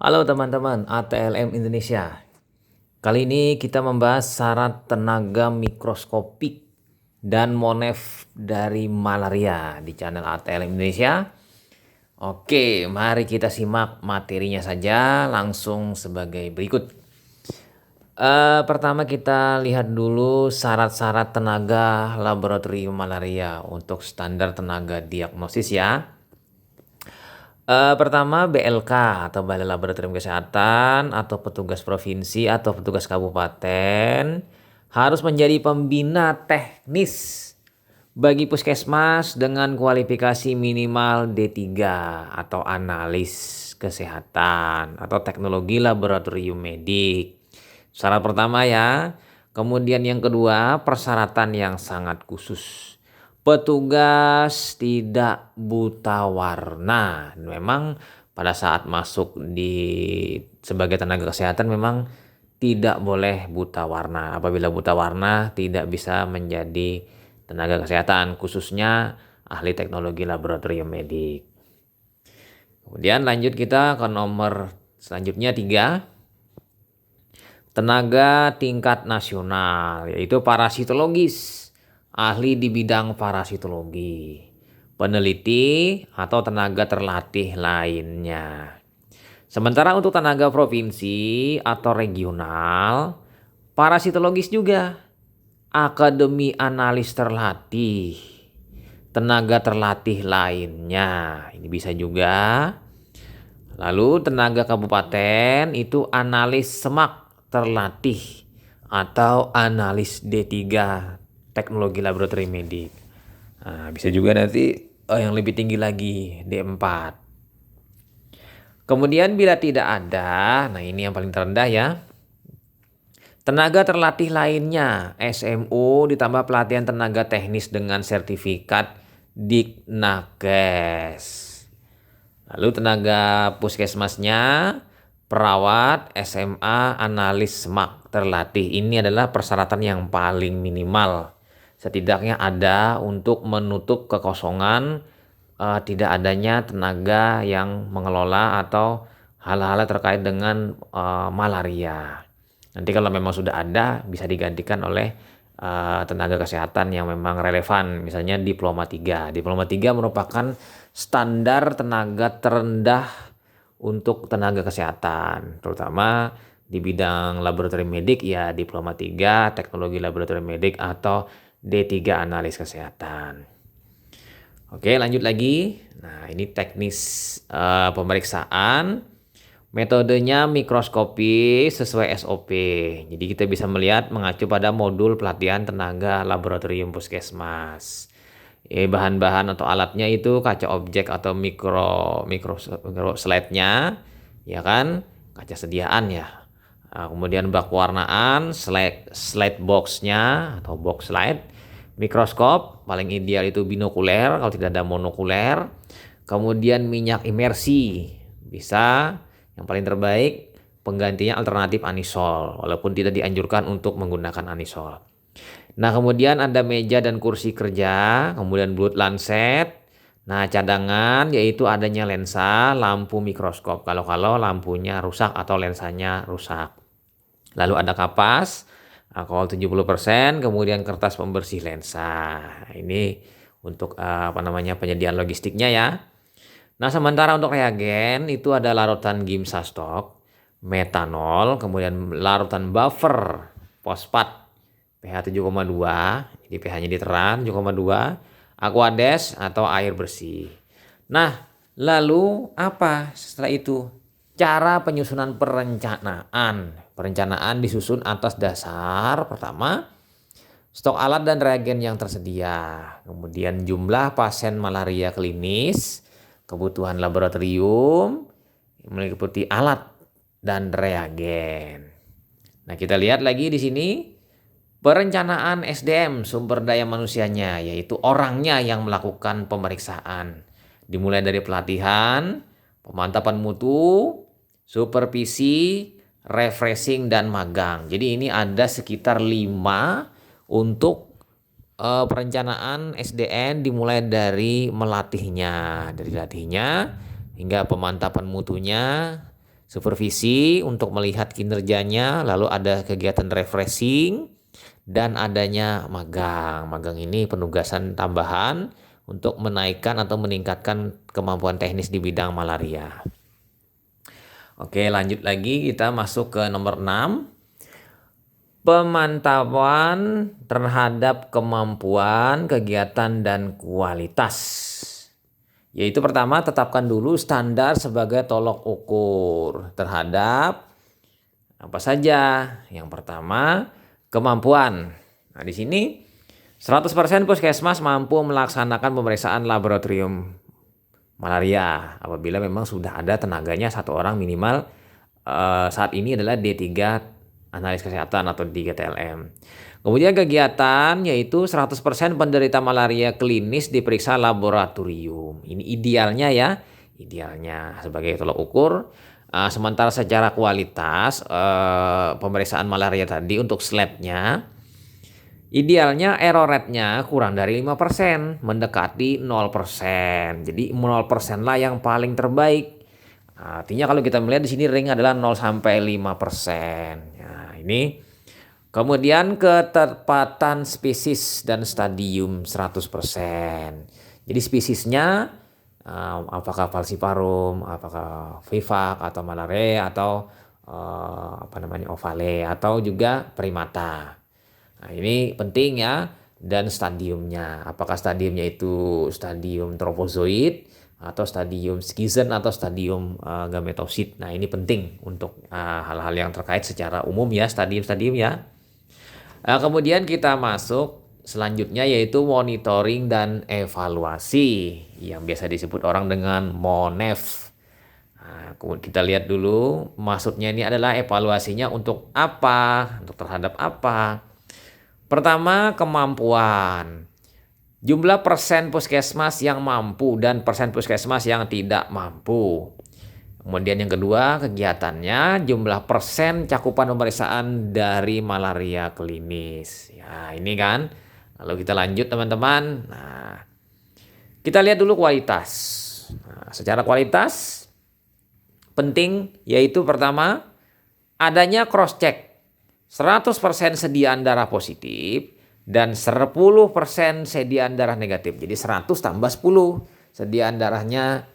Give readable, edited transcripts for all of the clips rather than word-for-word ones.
Halo teman-teman ATLM Indonesia. Kali ini kita membahas syarat tenaga mikroskopik dan monef dari malaria di channel ATLM Indonesia. Oke, mari kita simak materinya saja langsung sebagai berikut. Pertama kita lihat dulu syarat-syarat tenaga laboratorium malaria untuk standar tenaga diagnosis ya. Pertama BLK atau Balai Laboratorium Kesehatan atau petugas provinsi atau petugas kabupaten harus menjadi pembina teknis bagi puskesmas dengan kualifikasi minimal D3 atau analis kesehatan atau teknologi laboratorium medik. Syarat pertama ya. Kemudian yang kedua, persyaratan yang sangat khusus. Petugas tidak buta warna. Memang pada saat masuk sebagai tenaga kesehatan memang tidak boleh buta warna. Apabila buta warna tidak bisa menjadi tenaga kesehatan, khususnya ahli teknologi laboratorium medik. Kemudian lanjut kita ke nomor selanjutnya 3. Tenaga tingkat nasional, yaitu parasitologis, ahli di bidang parasitologi, peneliti atau tenaga terlatih lainnya. Sementara untuk tenaga provinsi atau regional, parasitologis juga, akademi analis terlatih, tenaga terlatih lainnya. Ini bisa juga. Lalu tenaga kabupaten itu analis semak terlatih atau analis D3 teknologi laboratorium medik. Nah, bisa juga nanti yang lebih tinggi lagi D4. Kemudian bila tidak ada, nah ini yang paling terendah ya. Tenaga terlatih lainnya, SMU ditambah pelatihan tenaga teknis dengan sertifikat Diknakes. Lalu tenaga puskesmasnya, perawat, SMA, analis SMAK terlatih. Ini adalah persyaratan yang paling minimal. Setidaknya ada untuk menutup kekosongan tidak adanya tenaga yang mengelola atau hal-hal terkait dengan malaria. Nanti kalau memang sudah ada bisa digantikan oleh tenaga kesehatan yang memang relevan, misalnya diploma 3. Diploma 3 merupakan standar tenaga terendah untuk tenaga kesehatan, terutama di bidang laboratorium medik ya diploma 3 teknologi laboratorium medik atau D3 analis kesehatan. Oke, lanjut lagi. Nah, ini teknis pemeriksaan. Metodenya mikroskopi sesuai SOP. Jadi kita bisa melihat mengacu pada modul pelatihan tenaga laboratorium puskesmas. Bahan-bahan atau alatnya itu kaca objek atau mikro slide-nya, ya kan, kaca sediaan ya. Nah, kemudian bak warnaan, slide box-nya atau box slide, mikroskop, paling ideal itu binokuler kalau tidak ada monokuler. Kemudian minyak imersi, bisa yang paling terbaik penggantinya alternatif anisol, walaupun tidak dianjurkan untuk menggunakan anisol. Nah, kemudian ada meja dan kursi kerja, kemudian blood lancet. Nah, cadangan yaitu adanya lensa, lampu mikroskop kalau lampunya rusak atau lensanya rusak. Lalu ada kapas, alkohol 70%, kemudian kertas pembersih lensa. Ini untuk penyediaan logistiknya ya. Nah, sementara untuk reagen itu ada larutan gimsastok, metanol, kemudian larutan buffer, fosfat, pH 7,2, jadi pH-nya diteran 7,2, aquades atau air bersih. Nah, lalu apa setelah itu? Cara penyusunan perencanaan. Perencanaan disusun atas dasar pertama stok alat dan reagen yang tersedia, kemudian jumlah pasien malaria klinis, kebutuhan laboratorium, meliputi alat dan reagen. Nah, kita lihat lagi di sini perencanaan SDM, sumber daya manusianya, yaitu orangnya yang melakukan pemeriksaan. Dimulai dari pelatihan, pemantapan mutu, supervisi, refreshing, dan magang. Jadi ini ada sekitar 5 untuk perencanaan SDN, dimulai dari melatihnya, hingga pemantapan mutunya, supervisi untuk melihat kinerjanya, lalu ada kegiatan refreshing, dan adanya magang. Magang ini penugasan tambahan untuk menaikkan atau meningkatkan kemampuan teknis di bidang malaria. Oke, lanjut lagi kita masuk ke nomor 6. Pemantauan terhadap kemampuan, kegiatan, dan kualitas. Yaitu pertama, tetapkan dulu standar sebagai tolok ukur terhadap apa saja. Yang pertama, kemampuan. Nah, di sini 100% puskesmas mampu melaksanakan pemeriksaan laboratorium malaria apabila memang sudah ada tenaganya satu orang minimal. Saat ini adalah D3 analis kesehatan atau D3 TLM. Kemudian kegiatan yaitu 100% penderita malaria klinis diperiksa laboratorium. Ini idealnya ya, idealnya sebagai tolok ukur. Sementara secara kualitas pemeriksaan malaria tadi untuk swabnya, idealnya error rate-nya kurang dari 5%, mendekati 0%. Jadi 0% lah yang paling terbaik. Artinya kalau kita melihat di sini ring adalah 0 sampai 5%. Nah, ini kemudian ketepatan spesies dan stadium 100%. Jadi spesiesnya apakah falciparum, apakah vivax atau malaria atau ovale atau juga primata. Nah, ini penting ya. Dan stadiumnya, apakah stadiumnya itu stadium trofozoid atau stadium skizen atau stadium gametosit. Nah, ini penting untuk hal-hal yang terkait secara umum ya, stadium-stadium ya. Kemudian kita masuk selanjutnya yaitu monitoring dan evaluasi yang biasa disebut orang dengan MONEV. Nah, kita lihat dulu maksudnya ini adalah evaluasinya untuk apa, untuk terhadap apa. Pertama, kemampuan. Jumlah persen puskesmas yang mampu dan persen puskesmas yang tidak mampu. Kemudian yang kedua, kegiatannya, jumlah persen cakupan pemeriksaan dari malaria klinis. Ya, ini kan. Lalu kita lanjut teman-teman. Nah, kita lihat dulu kualitas. Nah, secara kualitas penting yaitu pertama, adanya cross check. 100% sediaan darah positif dan 10% sediaan darah negatif. Jadi 100 tambah 10 sediaan darahnya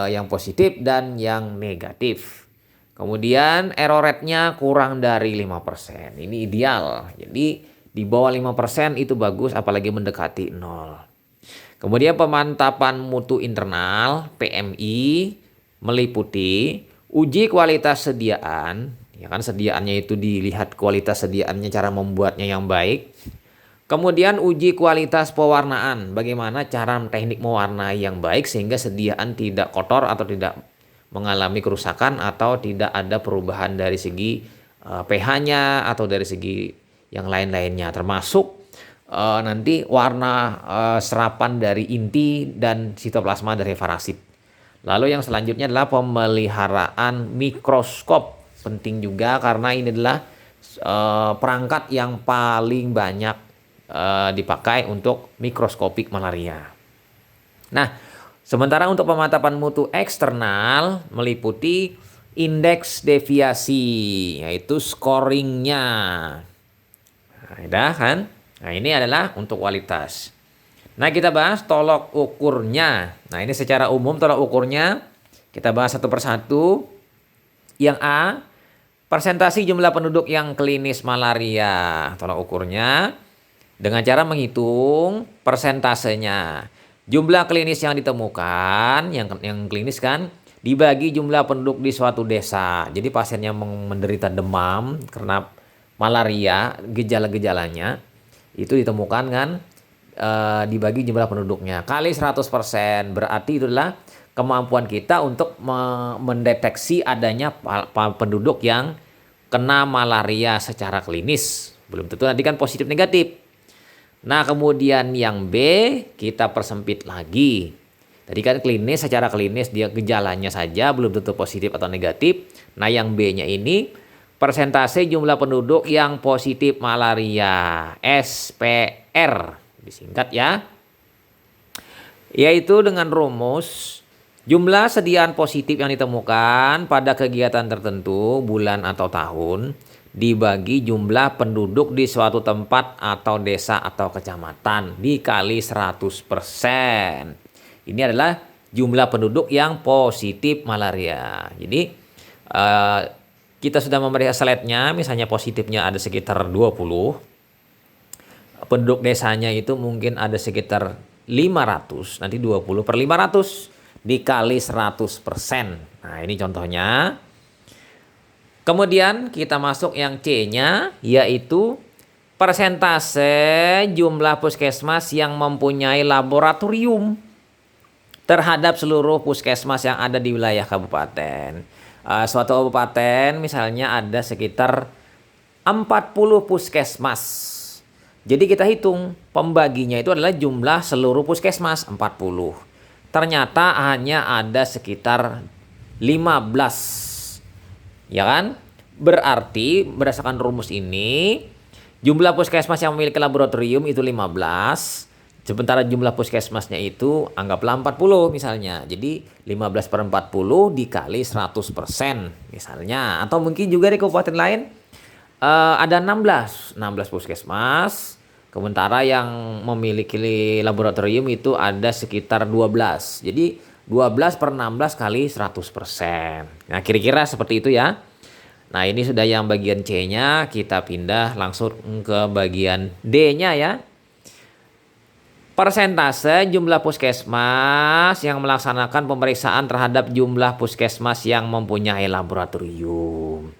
yang positif dan yang negatif. Kemudian error rate-nya kurang dari 5%. Ini ideal. Jadi di bawah 5% itu bagus, apalagi mendekati 0. Kemudian pemantapan mutu internal PMI meliputi uji kualitas sediaan. Ya kan, sediaannya itu dilihat kualitas sediaannya, cara membuatnya yang baik. Kemudian uji kualitas pewarnaan, bagaimana cara teknik mewarnai yang baik sehingga sediaan tidak kotor atau tidak mengalami kerusakan atau tidak ada perubahan dari segi pH-nya atau dari segi yang lain-lainnya, termasuk nanti warna serapan dari inti dan sitoplasma dari parasit. Lalu yang selanjutnya adalah pemeliharaan mikroskop. Penting juga karena ini adalah perangkat yang paling banyak dipakai untuk mikroskopik malaria. Nah, sementara untuk pemantapan mutu eksternal meliputi indeks deviasi, yaitu scoringnya. Nah, udah kan? Nah, ini adalah untuk kualitas. Nah, kita bahas tolok ukurnya. Nah, ini secara umum tolok ukurnya kita bahas satu persatu. Yang A, persentasi jumlah penduduk yang klinis malaria. Tolok ukurnya dengan cara menghitung persentasenya. Jumlah klinis yang ditemukan, yang klinis kan, dibagi jumlah penduduk di suatu desa. Jadi pasien yang menderita demam karena malaria, gejala-gejalanya itu ditemukan kan, dibagi jumlah penduduknya kali 100%. Berarti itu adalah kemampuan kita untuk mendeteksi adanya penduduk yang kena malaria secara klinis. Belum tentu nanti kan positif negatif. Nah, kemudian yang B kita persempit lagi. Tadi kan klinis, secara klinis dia gejalanya saja belum tentu positif atau negatif. Nah, yang B-nya ini persentase jumlah penduduk yang positif malaria, SPR disingkat ya. Yaitu dengan rumus Jumlah sediaan positif yang ditemukan pada kegiatan tertentu, bulan atau tahun, dibagi jumlah penduduk di suatu tempat atau desa atau kecamatan dikali 100%. Ini adalah jumlah penduduk yang positif malaria. Jadi eh, kita sudah memberi slide-nya, misalnya positifnya ada sekitar 20. Penduduk desanya itu mungkin ada sekitar 500, nanti 20 per 500 dikali 100%. Nah, ini contohnya. Kemudian kita masuk yang C-nya, yaitu persentase jumlah puskesmas yang mempunyai laboratorium terhadap seluruh puskesmas yang ada di wilayah kabupaten. Suatu kabupaten misalnya ada sekitar 40 puskesmas. Jadi kita hitung pembaginya itu adalah jumlah seluruh puskesmas 40. Ternyata hanya ada sekitar 15. Ya kan? Berarti berdasarkan rumus ini jumlah puskesmas yang memiliki laboratorium itu 15. Sementara jumlah puskesmasnya itu anggaplah 40 misalnya. Jadi 15 per 40 dikali 100% misalnya. Atau mungkin juga di kabupaten lain ada 16 puskesmas. Sementara yang memiliki laboratorium itu ada sekitar 12. Jadi 12 per 16 kali 100%. Nah, kira-kira seperti itu ya. Nah, ini sudah yang bagian C-nya. Kita pindah langsung ke bagian D-nya ya. Persentase jumlah puskesmas yang melaksanakan pemeriksaan terhadap jumlah puskesmas yang mempunyai laboratorium.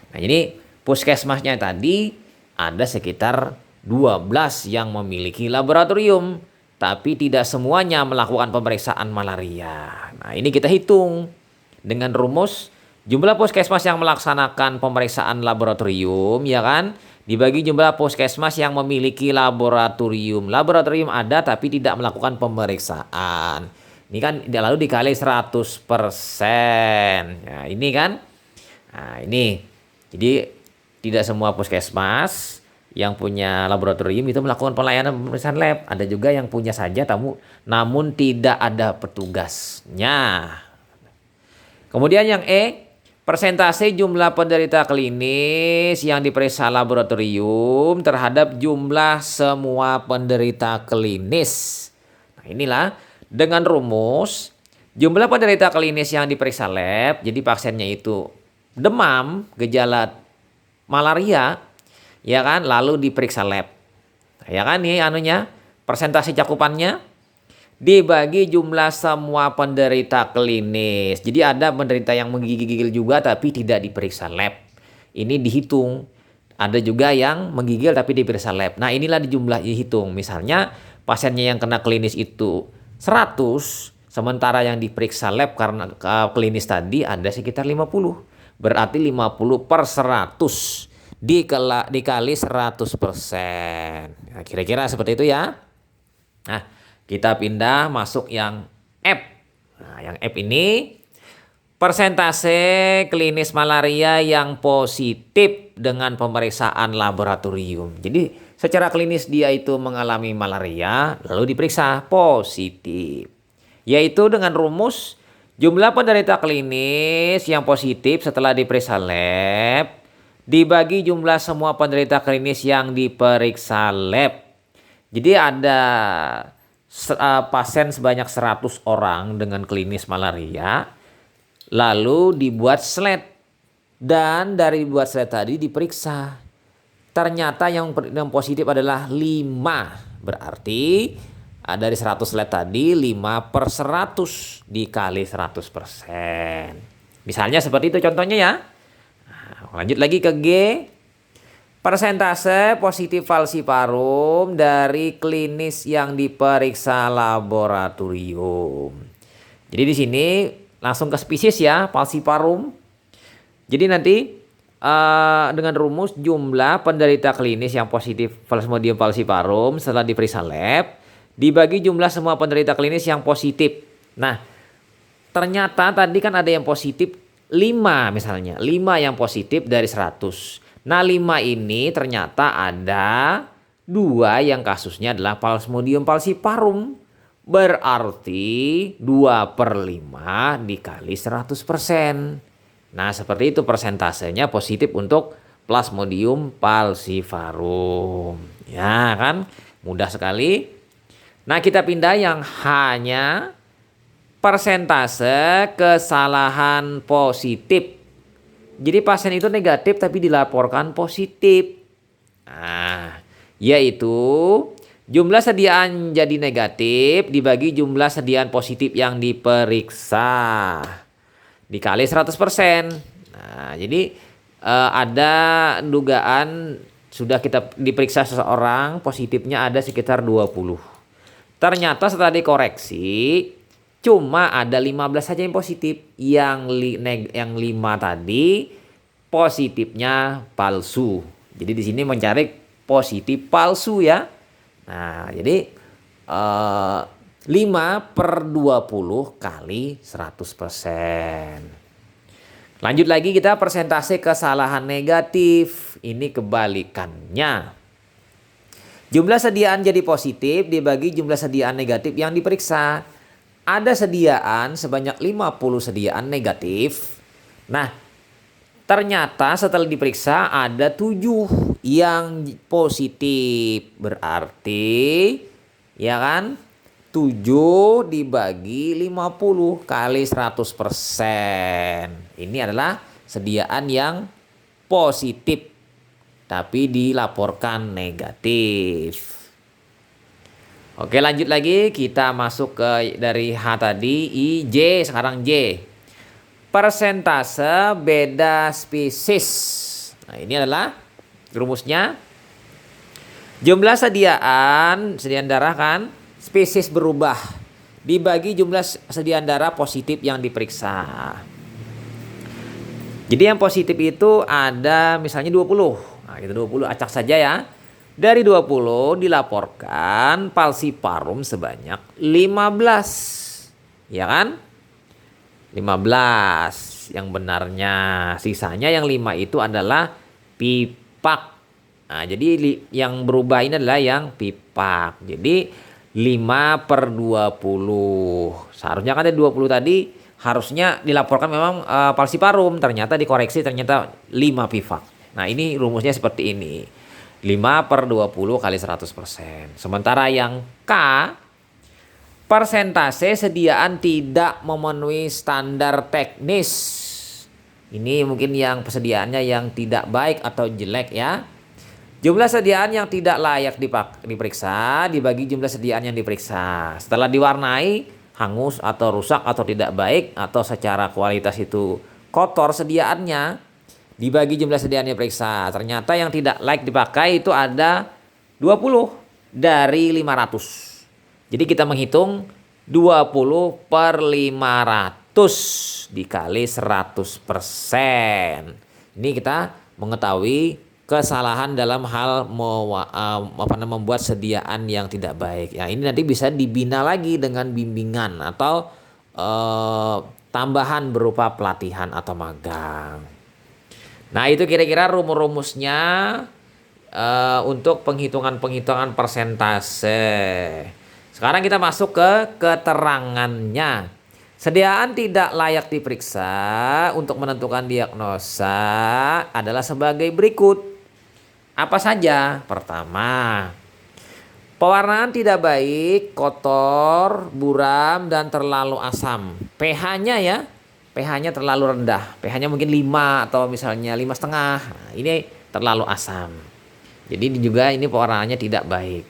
Nah, ini puskesmasnya tadi ada sekitar 12 yang memiliki laboratorium, tapi tidak semuanya melakukan pemeriksaan malaria. Nah, ini kita hitung dengan rumus jumlah puskesmas yang melaksanakan pemeriksaan laboratorium, ya kan? Dibagi jumlah puskesmas yang memiliki laboratorium. Laboratorium ada tapi tidak melakukan pemeriksaan. Ini kan lalu dikali 100%. Nah, ini kan. Nah, ini. Jadi tidak semua puskesmas yang punya laboratorium itu melakukan pelayanan pemeriksaan lab. Ada juga yang punya saja namun tidak ada petugasnya. Kemudian yang E, persentase jumlah penderita klinis yang diperiksa laboratorium terhadap jumlah semua penderita klinis. Nah, inilah dengan rumus jumlah penderita klinis yang diperiksa lab. Jadi pasiennya itu demam, gejala malaria, ya kan, lalu diperiksa lab. Ya kan, nih anunya, persentase cakupannya dibagi jumlah semua penderita klinis. Jadi ada penderita yang menggigil juga tapi tidak diperiksa lab. Ini dihitung. Ada juga yang menggigil tapi diperiksa lab. Nah, inilah dihitung. Misalnya pasiennya yang kena klinis itu 100, sementara yang diperiksa lab karena klinis tadi ada sekitar 50. Berarti 50 per 100 dikali 100%. Nah, kira-kira seperti itu ya. Nah, kita pindah masuk yang F. Nah, yang F ini persentase klinis malaria yang positif dengan pemeriksaan laboratorium. Jadi secara klinis dia itu mengalami malaria lalu diperiksa positif. Yaitu dengan rumus jumlah penderita klinis yang positif setelah diperiksa lab dibagi jumlah semua penderita klinis yang diperiksa lab. Jadi ada pasien sebanyak 100 orang dengan klinis malaria. Lalu dibuat slide. Dan dari dibuat slide tadi diperiksa. Ternyata yang positif adalah 5. Berarti dari 100 slide tadi 5 per 100 dikali 100%. Misalnya seperti itu contohnya ya. Nah, lanjut lagi ke G. Persentase positif falsiparum dari klinis yang diperiksa laboratorium. Jadi di sini langsung ke spesies ya, falsiparum. Jadi nanti dengan rumus jumlah penderita klinis yang positif Plasmodium falciparum setelah diperiksa lab dibagi jumlah semua penderita klinis yang positif. Nah, ternyata tadi kan ada yang positif 5 misalnya. 5 yang positif dari 100. Nah, 5 ini ternyata ada 2 yang kasusnya adalah Plasmodium falciparum. Berarti 2/5 dikali 100%. Nah, seperti itu persentasenya positif untuk Plasmodium falciparum. Ya kan? Mudah sekali. Nah, kita pindah yang hanya persentase kesalahan positif. Jadi pasien itu negatif tapi dilaporkan positif. Nah, yaitu jumlah sediaan jadi negatif dibagi jumlah sediaan positif yang diperiksa dikali 100%. Nah, jadi ada dugaan sudah kita diperiksa seseorang positifnya ada sekitar 20. Ternyata setelah dikoreksi cuma ada 15 saja yang positif. Yang 5 tadi positifnya palsu. Jadi di sini mencari positif palsu ya. Nah, jadi 5/20 kali 100%. Lanjut lagi kita persentase kesalahan negatif. Ini kebalikannya. Jumlah sediaan jadi positif dibagi jumlah sediaan negatif yang diperiksa. Ada sediaan sebanyak 50 sediaan negatif. Nah, ternyata setelah diperiksa ada 7 yang positif. Berarti ya kan 7 dibagi 50 kali 100%. Ini adalah sediaan yang positif tapi dilaporkan negatif. Oke, lanjut lagi kita masuk ke dari H tadi I, J, sekarang J. Persentase beda spesies. Nah, ini adalah rumusnya. Jumlah sediaan darah kan spesies berubah dibagi jumlah sediaan darah positif yang diperiksa. Jadi yang positif itu ada misalnya 20. Nah, kita 20 acak saja ya. Dari 20 dilaporkan falciparum sebanyak 15. Ya kan? 15 yang benarnya. Sisanya yang 5 itu adalah pipak. Nah, jadi yang berubah ini adalah yang pipak. Jadi 5/20. Seharusnya kan ada 20 tadi harusnya dilaporkan memang falciparum. Ternyata dikoreksi ternyata 5 pipak. Nah, ini rumusnya seperti ini. 5/20 kali 100%. Sementara yang K, persentase sediaan tidak memenuhi standar teknis. Ini mungkin yang persediaannya yang tidak baik atau jelek ya. Jumlah sediaan yang tidak layak diperiksa dibagi jumlah sediaan yang diperiksa. Setelah diwarnai hangus atau rusak atau tidak baik atau secara kualitas itu kotor sediaannya, dibagi jumlah sediaan yang diperiksa. Ternyata yang tidak layak dipakai itu ada 20 dari 500. Jadi kita menghitung 20/500 dikali 100%. Ini kita mengetahui kesalahan dalam hal membuat sediaan yang tidak baik. Ya, ini nanti bisa dibina lagi dengan bimbingan atau tambahan berupa pelatihan atau magang. Nah, itu kira-kira rumus-rumusnya untuk penghitungan persentase. Sekarang kita masuk ke keterangannya. Sediaan tidak layak diperiksa untuk menentukan diagnosa adalah sebagai berikut. Apa saja? Pertama, pewarnaan tidak baik, kotor, buram, dan terlalu asam. pH-nya ya, pH-nya terlalu rendah. pH-nya mungkin 5 atau misalnya 5,5. Nah, ini terlalu asam. Jadi juga ini pewarnaannya tidak baik.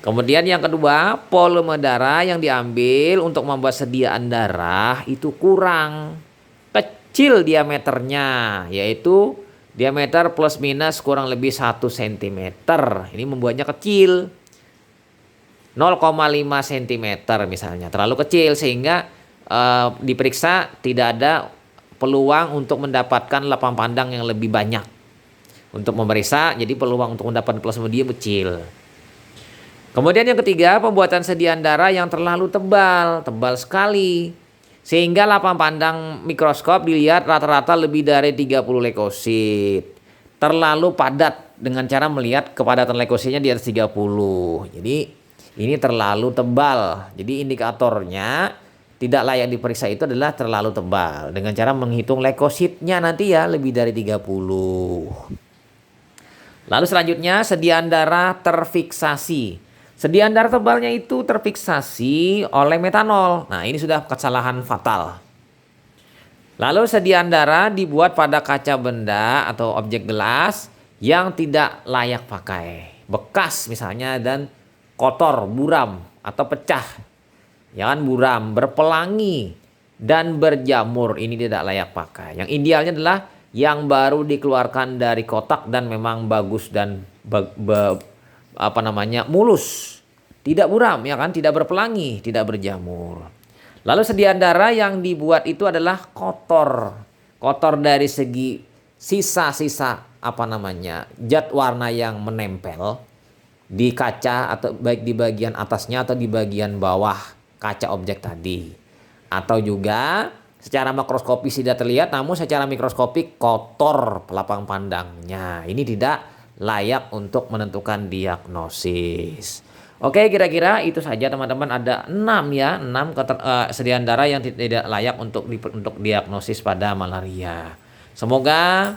Kemudian yang kedua, volume darah yang diambil untuk membuat sediaan darah itu kurang. Kecil diameternya, yaitu diameter plus minus kurang lebih 1 cm. Ini membuatnya kecil. 0,5 cm misalnya. Terlalu kecil sehingga diperiksa tidak ada peluang untuk mendapatkan lapang pandang yang lebih banyak. Untuk memeriksa, jadi peluang untuk mendapatkan plasmodium kecil. Kemudian yang ketiga, pembuatan sediaan darah yang terlalu tebal sekali. Sehingga lapang pandang mikroskop dilihat rata-rata lebih dari 30 leukosit. Terlalu padat dengan cara melihat kepadatan leukositnya di atas 30. Jadi ini terlalu tebal. Jadi indikatornya tidak layak diperiksa itu adalah terlalu tebal. Dengan cara menghitung leukositnya nanti ya lebih dari 30. Lalu selanjutnya sediaan darah terfiksasi. Sediaan darah tebalnya itu terfiksasi oleh metanol. Nah, ini sudah kesalahan fatal. Lalu sediaan darah dibuat pada kaca benda atau objek gelas yang tidak layak pakai. Bekas misalnya dan kotor, buram atau pecah. Ya kan, buram, berpelangi dan berjamur, ini tidak layak pakai. Yang idealnya adalah yang baru dikeluarkan dari kotak dan memang bagus dan mulus, tidak buram ya kan, tidak berpelangi, tidak berjamur. Lalu sediaan darah yang dibuat itu adalah kotor dari segi sisa-sisa zat warna yang menempel di kaca atau baik di bagian atasnya atau di bagian bawah kaca objek tadi, atau juga secara makroskopis tidak terlihat namun secara mikroskopik kotor pelapang pandangnya. Ini tidak layak untuk menentukan diagnosis. Oke, kira-kira itu saja teman-teman, ada 6 sediaan darah yang tidak layak untuk diagnosis pada malaria. Semoga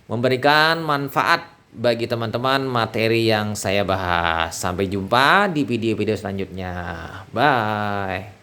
memberikan manfaat bagi teman-teman materi yang saya bahas. Sampai jumpa di video-video selanjutnya. Bye.